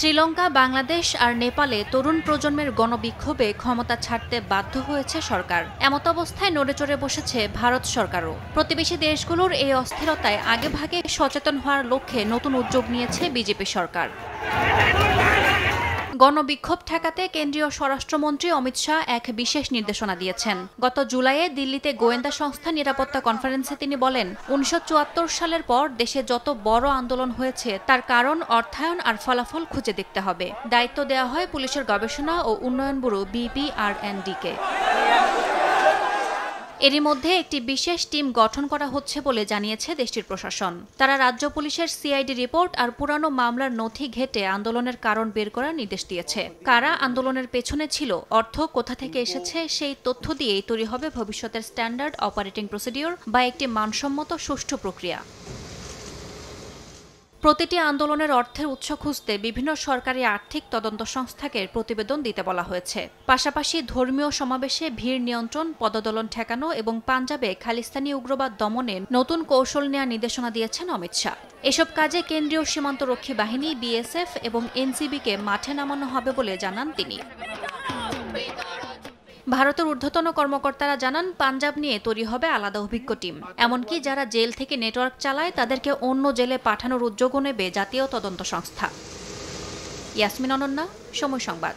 শ্রীলঙ্কা, বাংলাদেশ আর নেপালে তরুণ প্রজন্মের গণবিক্ষোভে ক্ষমতা ছাড়তে বাধ্য হয়েছে সরকার। এমতাবস্থায় নড়েচড়ে বসেছে ভারত সরকারও। প্রতিবেশী দেশগুলোর এই অস্থিরতায় আগেভাগে সচেতন হওয়ার লক্ষ্যে নতুন উদ্যোগ নিয়েছে বিজেপি সরকার। গণবিক্ষোভ ঠেকাতে কেন্দ্রীয় স্বরাষ্ট্রমন্ত্রী অমিত শাহ এক বিশেষ নির্দেশনা দিয়েছেন। গত জুলাইয়ে দিল্লিতে গোয়েন্দা সংস্থা নিরাপত্তা কনফারেন্সে তিনি বলেন, ১৯৭৪ সালের পর দেশে যত বড় আন্দোলন হয়েছে তার কারণ, অর্থায়ন আর ফলাফল খুঁজে দেখতে হবে। দায়িত্ব দেওয়া হয় পুলিশের গবেষণা ও উন্নয়ন ব্যুরো BPRND-কে। এরই মধ্যে একটি বিশেষ টিম গঠন করা হচ্ছে বলে জানিয়েছে দেশটির প্রশাসন। তারা রাজ্য পুলিশের CID রিপোর্ট আর পুরানো মামলার নথি ঘেঁটে আন্দোলনের কারণ বের করার নির্দেশ দিয়েছে। কারা আন্দোলনের পেছনে ছিল, অর্থ কোথা থেকে এসেছে, সেই তথ্য দিয়েই তৈরি হবে ভবিষ্যতের স্ট্যান্ডার্ড অপারেটিং প্রসিডিওর বা একটি মানসম্মত সুষ্ঠু প্রক্রিয়া। প্রতিটি আন্দোলনের অর্থের উৎস খুঁজতে বিভিন্ন সরকারি আর্থিক তদন্ত সংস্থাকে প্রতিবেদন দিতে বলা হয়েছে। পাশাপাশি ধর্মীয় সমাবেশে ভিড় নিয়ন্ত্রণ, পদদলন ঠেকানো এবং পাঞ্জাবে খালিস্তানি উগ্রবাদ দমনে নতুন কৌশল নেওয়ার নির্দেশনা দিয়েছেন অমিত শাহ। এসব কাজে কেন্দ্রীয় সীমান্তরক্ষী বাহিনী BSF এবং NCB-কে মাঠে নামানো হবে বলে জানান তিনি। ভারতের ঊর্ধ্বতন কর্মকর্তারা জানান, পাঞ্জাব নিয়ে তৈরি হবে আলাদা অভিজ্ঞ টিম। এমনকি যারা জেল থেকে নেটওয়ার্ক চালায় তাদেরকে অন্য জেলে পাঠানোর উদ্যোগও নেবে জাতীয় তদন্ত সংস্থা। ইয়াসমিন অনন্যা, সময় সংবাদ।